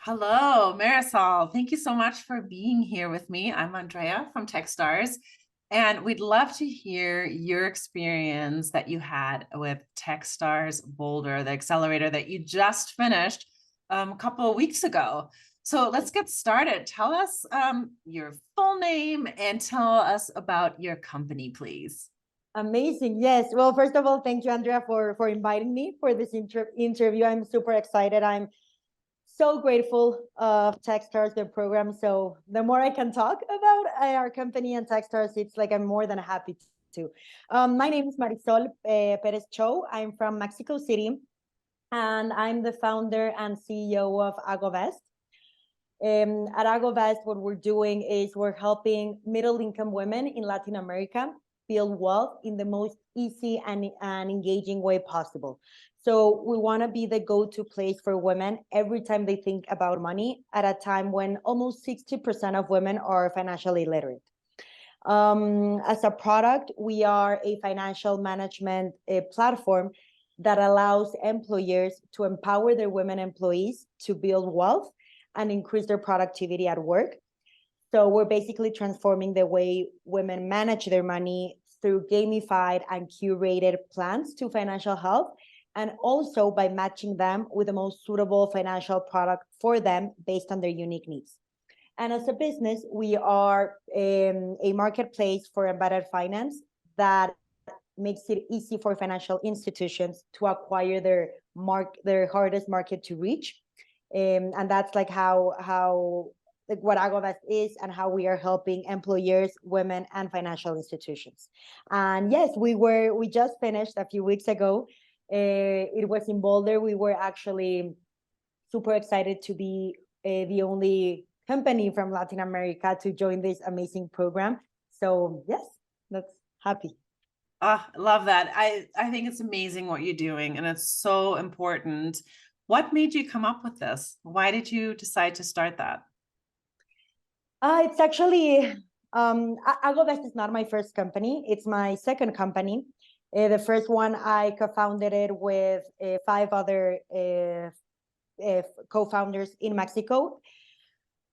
Hello, Marisol. Thank you so much for being here with me. I'm Andrea from Techstars, and we'd love to hear your experience that you had with Techstars Boulder, the accelerator that you just finished a couple of weeks ago. So let's get started. Tell us your full name and tell us about your company, please. Amazing. Yes. Well, first of all, thank you, Andrea, for inviting me for this interview. I'm super excited. I'm so grateful of Techstars, the program. So the more I can talk about our company and Techstars, it's like I'm more than happy to. My name is Marisol Perez-Chow. I'm from Mexico City, and I'm the founder and CEO of Agovest. At Agovest, what we're doing is we're helping middle-income women in Latin America build wealth in the most easy and engaging way possible. So we want to be the go-to place for women every time they think about money at a time when almost 60% of women are financially literate. As a product, we are a financial management platform that allows employers to empower their women employees to build wealth and increase their productivity at work. So we're basically transforming the way women manage their money through gamified and curated plans to financial health, and also by matching them with the most suitable financial product for them based on their unique needs. And as a business, we are a marketplace for embedded finance that makes it easy for financial institutions to acquire their hardest market to reach. And that's like how like what Agovest is and how we are helping employers, women, and financial institutions. And yes, we just finished a few weeks ago. It was in Boulder. We were actually super excited to be the only company from Latin America to join this amazing program. So yes, that's happy. I love that. I think it's amazing what you're doing, and it's so important. What made you come up with this? Why did you decide to start that? It's actually Agovest is not my first company. It's my second company. The first one I co-founded it with five other co-founders in Mexico,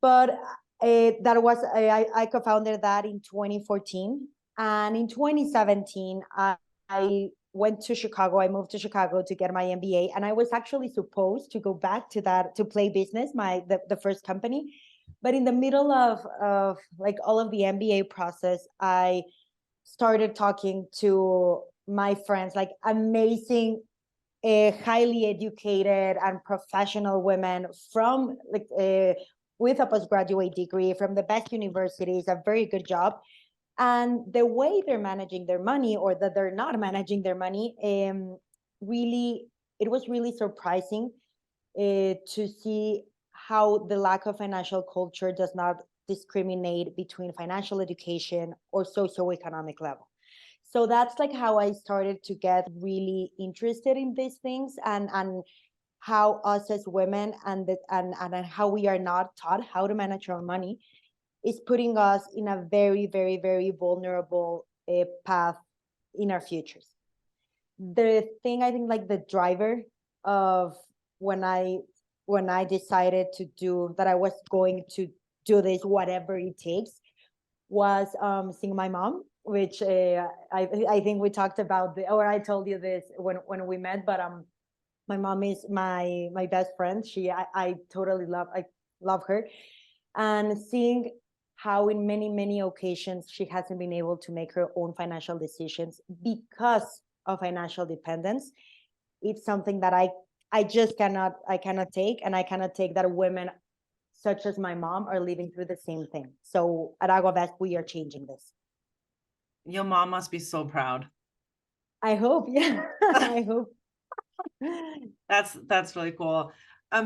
but I co-founded that in 2014, and in 2017 I went to Chicago. I moved to Chicago to get my MBA, and I was actually supposed to go back to that to play business, the first company. But in the middle of like all of the MBA process, I started talking to my friends, like amazing, highly educated and professional women from like with a postgraduate degree from the best universities, a very good job. And the way they're managing their money, or that they're not managing their money, really, it was really surprising to see how the lack of financial culture does not discriminate between financial education or socioeconomic level. So that's like how I started to get really interested in these things, and how us as women and how we are not taught how to manage our money is putting us in a very, very, very vulnerable path in our futures. The thing, I think, like the driver of when I decided to do that, I was going to do this whatever it takes, was seeing my mom, which I think we talked about or I told you this when we met, but my mom is my best friend. I totally love her, and seeing how in many occasions she hasn't been able to make her own financial decisions because of financial dependence, it's something that I just cannot take, and I cannot take that women such as my mom are living through the same thing. So at Agovest, we are changing this. Your mom must be so proud. I hope, yeah. I hope. That's really cool.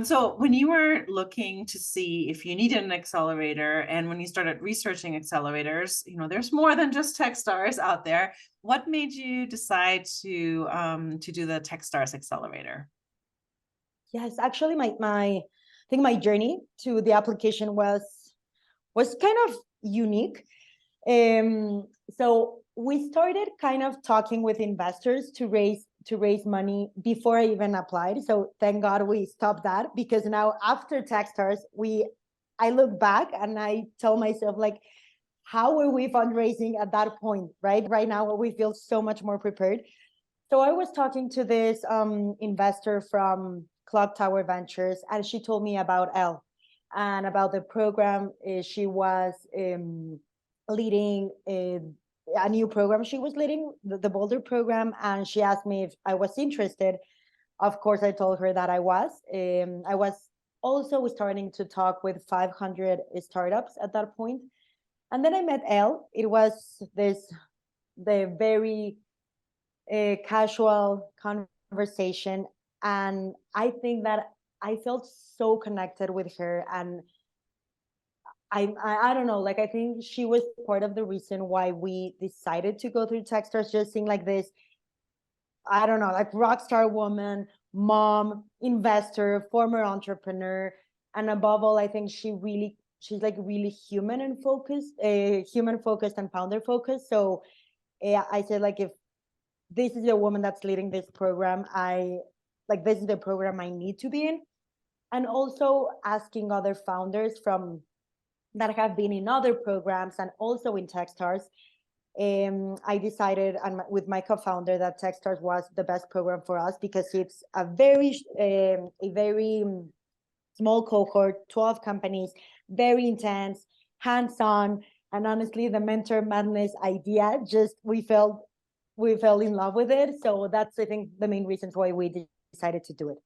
So when you were looking to see if you needed an accelerator, and when you started researching accelerators, there's more than just Techstars out there. What made you decide to do the Techstars accelerator? Yes, actually, I think my journey to the application was kind of unique. So we started kind of talking with investors to raise to raise money before I even applied. So thank God we stopped that, because now after Techstars, I look back and I tell myself, like, how were we fundraising at that point, right? Right now, we feel so much more prepared. So I was talking to this investor from Clock Tower Ventures, and she told me about Elle and about the program. She was leading a new program. She was leading the Boulder program, and she asked me if I was interested. Of course, I told her that I was. I was also starting to talk with 500 startups at that point. And then I met Elle. It was the very casual conversation. And I think that I felt so connected with her. And I don't know, like, I think she was part of the reason why we decided to go through Techstars, just seeing like this, I don't know, like rock star woman, mom, investor, former entrepreneur. And above all, I think she's like really human and focused, human focused and founder focused. So I said, like, if this is a woman that's leading this program, this is the program I need to be in. And also asking other founders from that have been in other programs and also in Techstars. I decided with my co-founder that Techstars was the best program for us, because it's a very small cohort, 12 companies, very intense, hands-on, and honestly, the mentor madness idea, just we fell in love with it. So that's, I think, the main reasons why we decided to do it.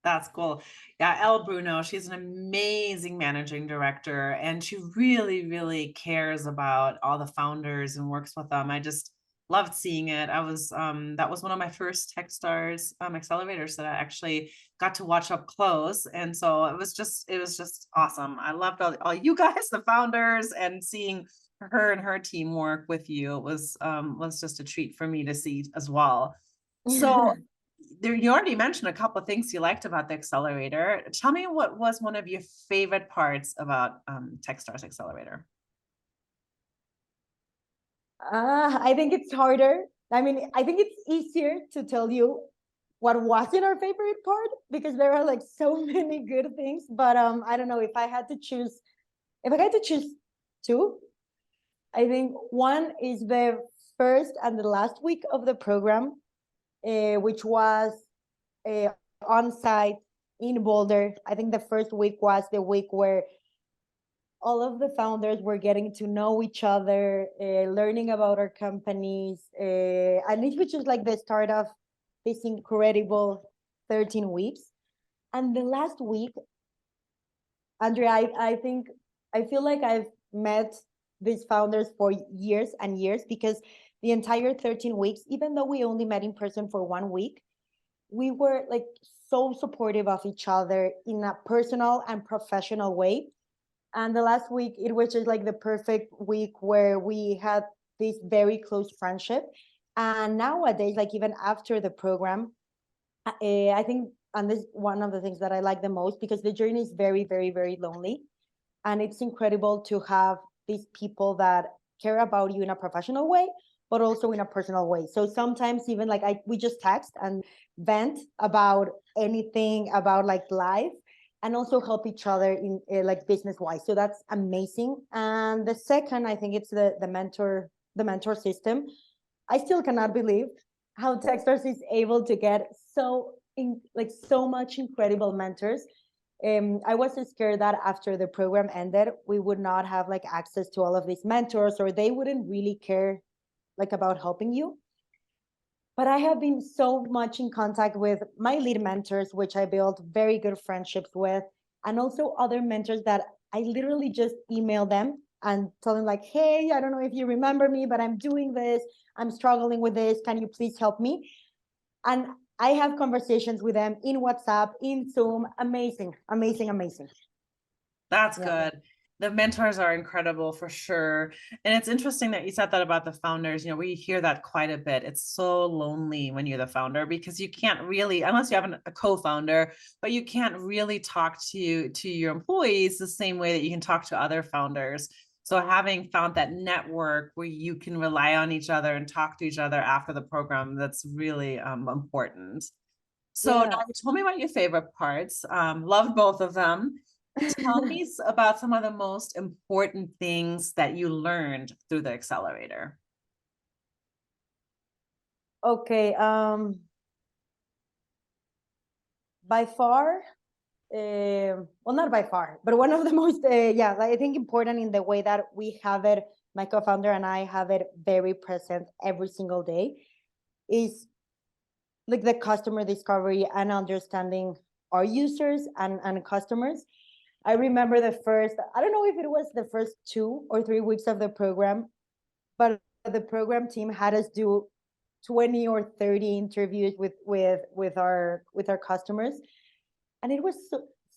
That's cool. Yeah, Elle Bruno, she's an amazing managing director, and she really, really cares about all the founders and works with them. I just loved seeing it. That was one of my first Techstars accelerators that I actually got to watch up close. And so it was just awesome. I loved all you guys, the founders, and seeing her and her team work with you. It was just a treat for me to see as well. So you already mentioned a couple of things you liked about the accelerator. Tell me, what was one of your favorite parts about Techstars Accelerator? I think it's harder. I mean, I think it's easier to tell you what wasn't our favorite part, because there are like so many good things. But I don't know, if I had to choose two, I think one is the first and the last week of the program, which was on site in Boulder. I think the first week was the week where all of the founders were getting to know each other, learning about our companies, and it was just like the start of this incredible 13 weeks. And the last week, Andrea, I feel like I've met these founders for years and years, because the entire 13 weeks, even though we only met in person for 1 week, we were like so supportive of each other in a personal and professional way. And the last week, it was just like the perfect week where we had this very close friendship. And nowadays, like even after the program, I think, and this is one of the things that I like the most, because the journey is very, very, very lonely. And it's incredible to have these people that care about you in a professional way, but also in a personal way. So sometimes even like we just text and vent about anything about like life, and also help each other in like business wise. So that's amazing. And the second, I think it's the mentor system. I still cannot believe how Techstars is able to get so much incredible mentors. I was scared that after the program ended, we would not have like access to all of these mentors, or they wouldn't really care like about helping you. But I have been so much in contact with my lead mentors, which I built very good friendships with, and also other mentors that I literally just email them and tell them like, hey, I don't know if you remember me, but I'm doing this. I'm struggling with this. Can you please help me? And I have conversations with them in WhatsApp, in Zoom. Amazing, amazing, amazing. That's good. The mentors are incredible for sure. And it's interesting that you said that about the founders. You know, we hear that quite a bit. It's so lonely when you're the founder, because you can't really, unless you have a co-founder, but you can't really talk to your employees the same way that you can talk to other founders. So having found that network where you can rely on each other and talk to each other after the program, that's really important. So now Yeah. you told me about your favorite parts. Loved both of them. Tell me about some of the most important things that you learned through the accelerator. Okay. By far, well, not by far, but one of the most, yeah, I think important in the way that we have it, my co-founder and I have it very present every single day, is like the customer discovery and understanding our users and customers. I remember the first, I don't know if it was the first 2 or 3 weeks of the program, but the program team had us do 20 or 30 interviews with our customers, and it was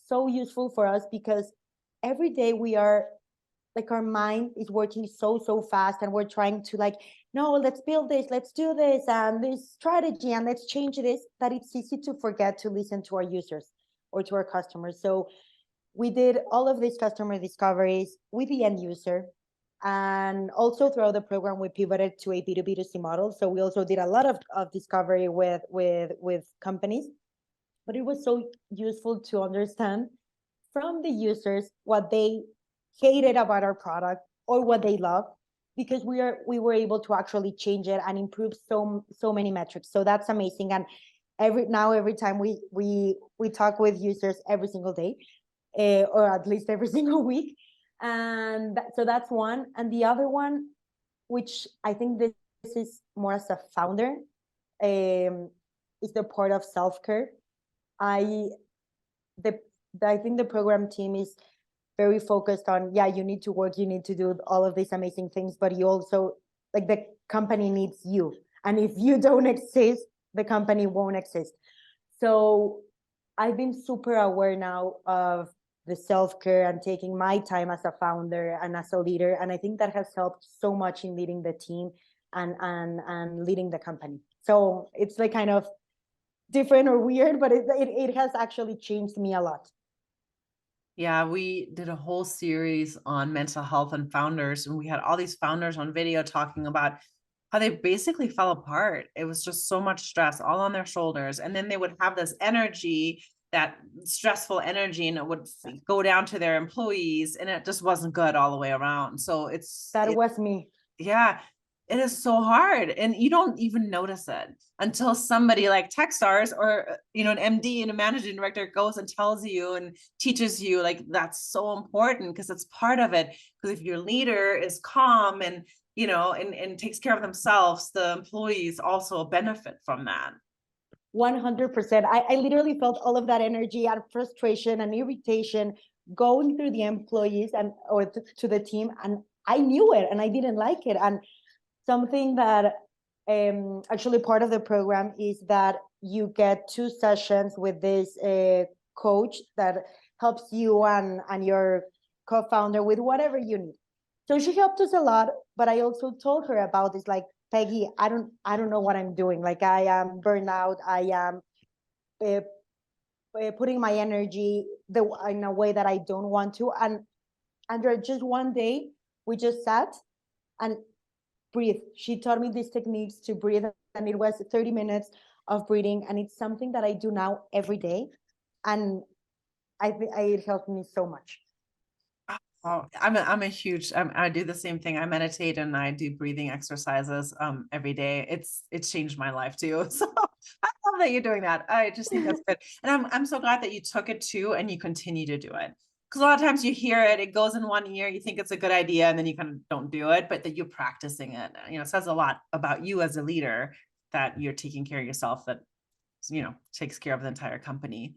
so useful for us because every day we are like, our mind is working so fast, and we're trying to, like, no, let's build this, let's do this, and this strategy, and let's change this, that it's easy to forget to listen to our users or to our customers. So we did all of these customer discoveries with the end user. And also throughout the program, we pivoted to a B2B2C model. So we also did a lot of discovery with companies. But it was so useful to understand from the users what they hated about our product or what they loved, because we were able to actually change it and improve so many metrics. So that's amazing. And every time we talk with users every single day, or at least every single week. And so that's one. And the other one, which I think this is more as a founder, is the part of self-care. I the I think the program team is very focused on, yeah, you need to work, you need to do all of these amazing things, but you also, like, the company needs you. And if you don't exist, the company won't exist. So I've been super aware now of the self-care and taking my time as a founder and as a leader. And I think that has helped so much in leading the team and leading the company. So it's like kind of different or weird, but it has actually changed me a lot. Yeah, we did a whole series on mental health and founders, and we had all these founders on video talking about how they basically fell apart. It was just so much stress all on their shoulders. And then they would have this energy, that stressful energy, and it would go down to their employees, and it just wasn't good all the way around. So That was me. yeah, it is so hard, and you don't even notice it until somebody like Techstars or an MD and a managing director goes and tells you and teaches you, like, that's so important because it's part of it. Because if your leader is calm and and takes care of themselves, the employees also benefit from that. 100%. I literally felt all of that energy and frustration and irritation going through the employees or to the team, and I knew it and I didn't like it. And something that actually part of the program is that you get 2 sessions with this coach that helps you and your co-founder with whatever you need. So she helped us a lot, but I also told her about this, like, Peggy, I don't know what I'm doing. Like, I am burned out. I am uh, putting my energy in a way that I don't want to. And just one day, we just sat and breathe. She taught me these techniques to breathe, and it was 30 minutes of breathing, and it's something that I do now every day, and I think it helped me so much. Oh, I'm a huge, I do the same thing. I meditate and I do breathing exercises every day. It's changed my life too. So I love that you're doing that. I just think that's good. And I'm so glad that you took it too and you continue to do it. Because a lot of times you hear it, it goes in one ear, you think it's a good idea, and then you kind of don't do it, but that you're practicing it. It says a lot about you as a leader, that you're taking care of yourself, that takes care of the entire company.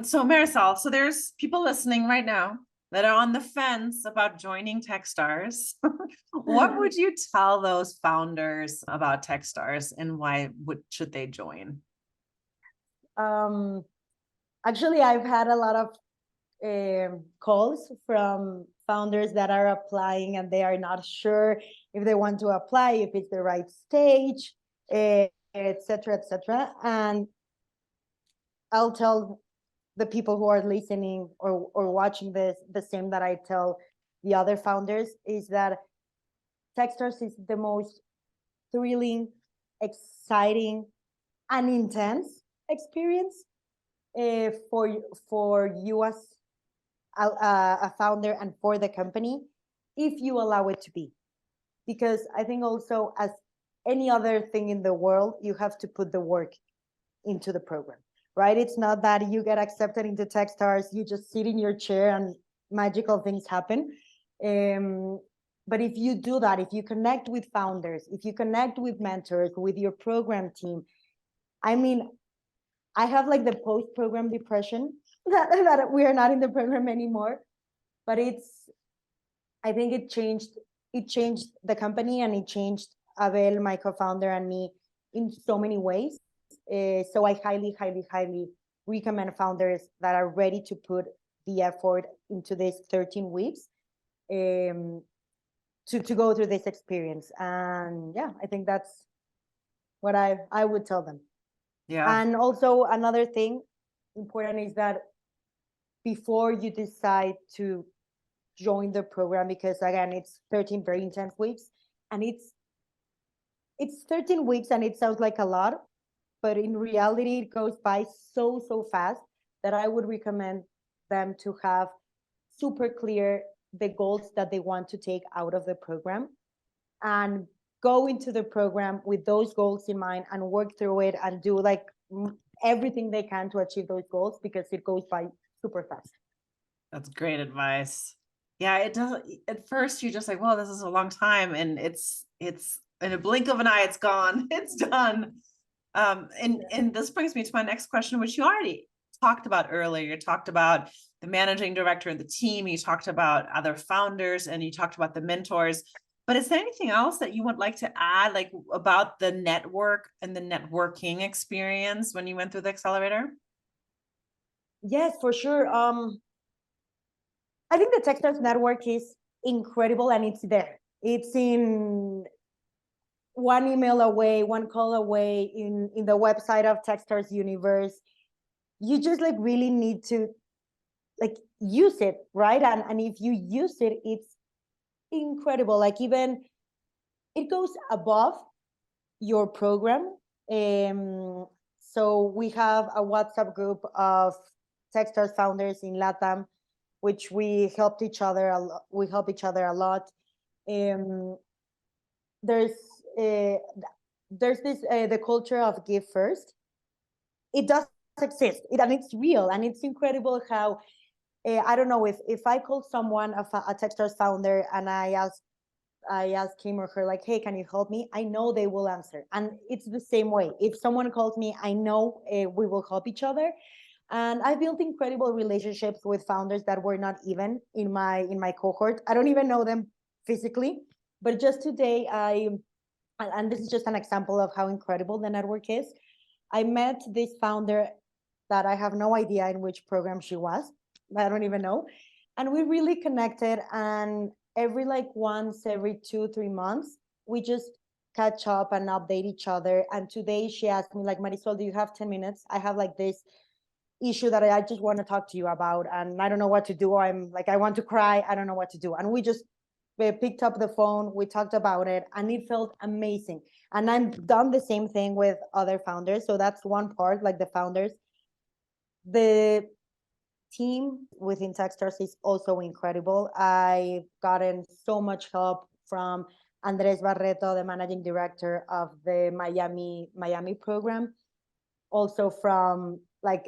So Marisol, so there's people listening right now that are on the fence about joining Techstars. What would you tell those founders about Techstars, and why should they join? um, Actually, I've had a lot of calls from founders that are applying, and they are not sure if they want to apply, if it's the right stage, etc., etc. And I'll tell the people who are listening or watching this the same that I tell the other founders is that Techstars is the most thrilling, exciting, and intense experience for you as a founder and for the company, if you allow it to be. Because I think also, as any other thing in the world, you have to put the work into the program, right? It's not that you get accepted into Techstars, you just sit in your chair and magical things happen. But if you do that, if you connect with founders, if you connect with mentors, with your program team, I mean, I have like the post-program depression that we are not in the program anymore, but I think it changed the company, and it changed Abel, my co-founder, and me in so many ways. So I highly, highly, highly recommend founders that are ready to put the effort into this 13 weeks to go through this experience. And yeah, I think that's what I would tell them. Yeah. And also another thing important is that before you decide to join the program, because again, it's 13 very intense weeks, and it's 13 weeks, and it sounds like a lot, but in reality, it goes by so fast, that I would recommend them to have super clear the goals that they want to take out of the program, and go into the program with those goals in mind, and work through it, and do like everything they can to achieve those goals, because it goes by super fast. That's great advice. Yeah, it does. At first, you're just like, well, this is a long time, and it's in a blink of an eye, it's gone, it's done. And this brings me to my next question, which you already talked about earlier. You talked about the managing director and the team. You talked about other founders, and you talked about the mentors. But is there anything else that you would like to add, like about the network and the networking experience when you went through the accelerator? Yes, for sure. I think the Techstars Network is incredible, and it's there. It's in one email away, one call away, in the website of Techstars Universe. You just like really need to like use it, right? And if you use it, it's incredible. Like, even it goes above your program. So we have a WhatsApp group of Techstars founders in LATAM, which we helped each other a lot. We help each other a lot. There's this the culture of give first. It does exist, and it's real, and it's incredible how I don't know, if I call someone, a Techstars founder, and I ask him or her, like, hey, can you help me? I know they will answer. And it's the same way. If someone calls me, I know we will help each other. And I built incredible relationships with founders that were not even in my cohort. I don't even know them physically, but just today, and this is just an example of how incredible the network is. I met this founder that I have no idea in which program she was. I don't even know. And we really connected, and once every 2-3 months, we just catch up and update each other. And today she asked me, like, Marisol, do you have 10 minutes? I have like this issue that I just want to talk to you about, and I don't know what to do. I'm like, I want to cry. I don't know what to do. And we just picked up the phone, we talked about it, and it felt amazing. And I've done the same thing with other founders. So that's one part, like the founders. The team within Techstars is also incredible. I've gotten so much help from Andres Barreto, the managing director of the Miami program. Also from like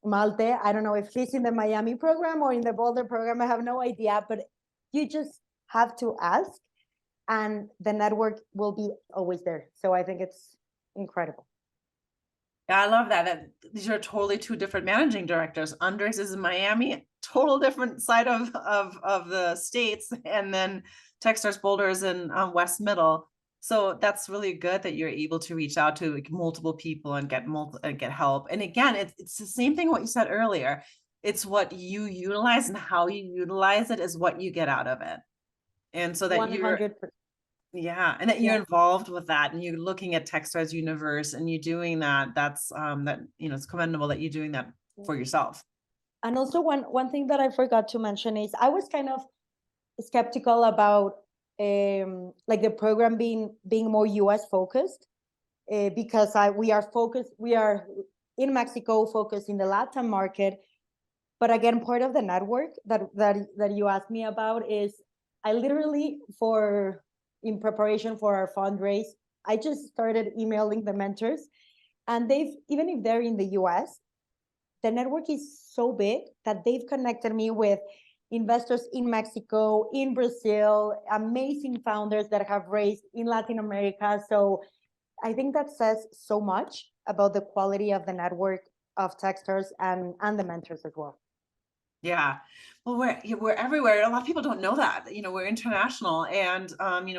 Malte. I don't know if he's in the Miami program or in the Boulder program. I have no idea, but you just have to ask, and the network will be always there. So I think it's incredible. Yeah, I love that. These are totally two different managing directors. Andres is in Miami, total different side of the states, and then Techstars Boulder is in West Middle. So that's really good that you're able to reach out to like multiple people and get help. And again, it's the same thing what you said earlier. It's what you utilize and how you utilize it is what you get out of it. And so that 100%. yeah, and that you're involved with that, and you're looking at Techstars Universe, and you're doing that. That's that it's commendable that you're doing that for yourself. And also one thing that I forgot to mention is I was kind of skeptical about like the program being more US focused, because we are in Mexico, focused in the Latin market. But again, part of the network that you asked me about is I literally, in preparation for our fundraise, I just started emailing the mentors, and even if they're in the US, the network is so big that they've connected me with investors in Mexico, in Brazil, amazing founders that have raised in Latin America. So I think that says so much about the quality of the network of Techstars and the mentors as well. Yeah. Well, we're everywhere. A lot of people don't know that. We're international, and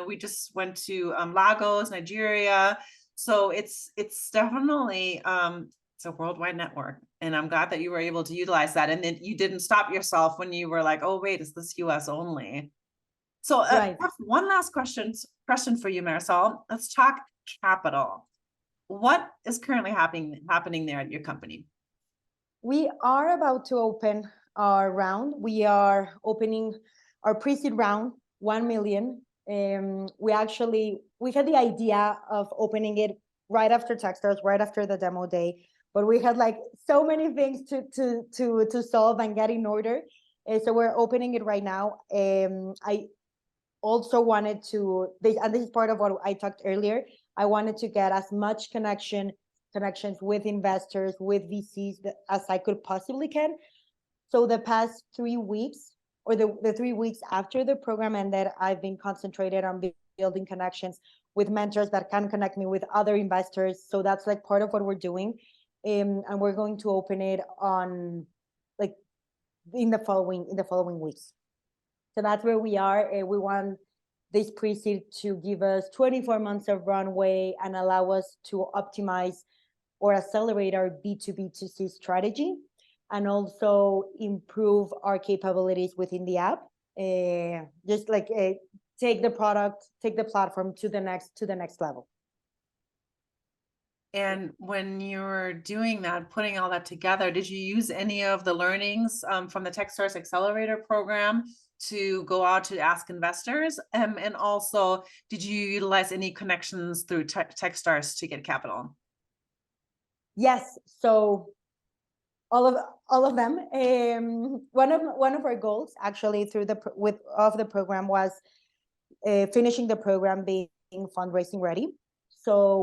we just went to Lagos, Nigeria. So it's definitely it's a worldwide network, and I'm glad that you were able to utilize that, and then you didn't stop yourself when you were like, oh wait, is this US only? So I Right. have one last question for you, Marisol. Let's talk capital. What is currently happening there at your company? We are about to open our round. We are opening our pre-seed round, 1 million. We had the idea of opening it right after Techstars, right after the demo day, but we had like so many things to solve and get in order. So we're opening it right now. I also wanted to, and this is part of what I talked earlier, I wanted to get as much connections with investors, with VCs as I could possibly can. So the past 3 weeks, or the 3 weeks after the program ended, I've been concentrated on building connections with mentors that can connect me with other investors. So that's like part of what we're doing. And we're going to open it on like in the following weeks. So that's where we are. We want this pre-seed to give us 24 months of runway and allow us to optimize or accelerate our B2B2C strategy, and also improve our capabilities within the app. Just like take the platform to the next level. And when you were doing that, putting all that together, did you use any of the learnings from the Techstars Accelerator program to go out to ask investors? And also, did you utilize any connections through Techstars to get capital? Yes. So all of them. One of our goals actually through the program was finishing the program being fundraising ready. So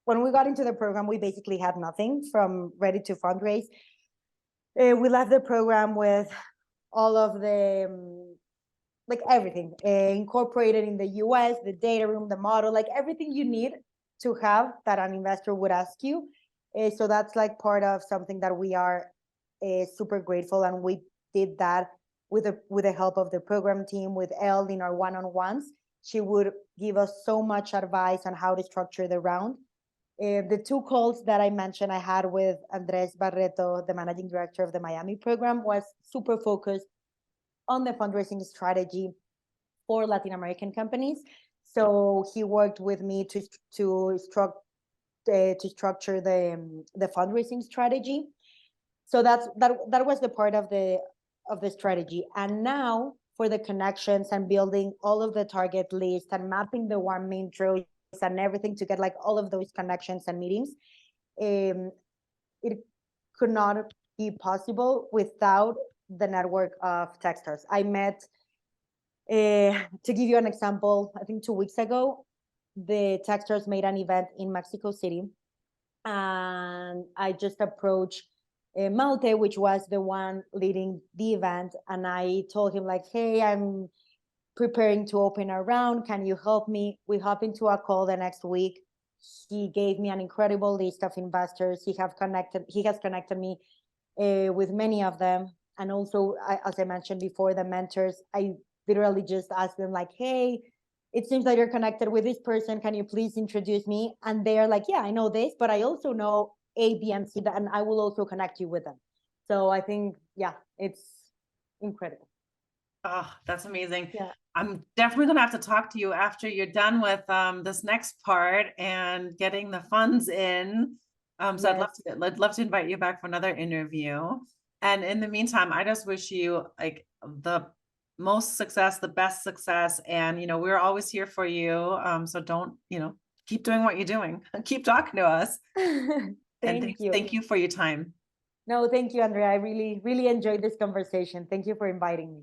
when we got into the program, we basically had nothing from ready to fundraise. We left the program with all of the like everything incorporated in the US, the data room, the model, like everything you need to have that an investor would ask you. So that's like part of something that we are super grateful, and we did that with the help of the program team, with Elle in our one-on-ones. She would give us so much advice on how to structure the round. The 2 calls that I mentioned I had with Andres Barreto, the managing director of the Miami program, was super focused on the fundraising strategy for Latin American companies. So he worked with me to structure the fundraising strategy. So that was the part of the strategy. And now for the connections and building all of the target list and mapping the warm intros and everything to get like all of those connections and meetings, it could not be possible without the network of Techstars. I met, to give you an example, I think 2 weeks ago, the Techstars made an event in Mexico City, and I just approached Malte, which was the one leading the event, and I told him like, hey, I'm preparing to open a round. Can you help me? We hop into a call the next week. He gave me an incredible list of investors. He has connected me with many of them. And also, as I mentioned before, the mentors, I literally just asked them like, hey, it seems that you're connected with this person. Can you please introduce me? And they're like, yeah, I know this, but I also know A, B, and C, and I will also connect you with them. So I think, yeah, it's incredible. Oh, that's amazing. Yeah. I'm definitely going to have to talk to you after you're done with this next part and getting the funds in. So Yes. I'd love to invite you back for another interview. And in the meantime, I just wish you like the most success, the best success. And, we're always here for you. So don't, keep doing what you're doing. Keep talking to us. And Thank you. thank you for your time. No, thank you, Andrea. I really, really enjoyed this conversation. Thank you for inviting me.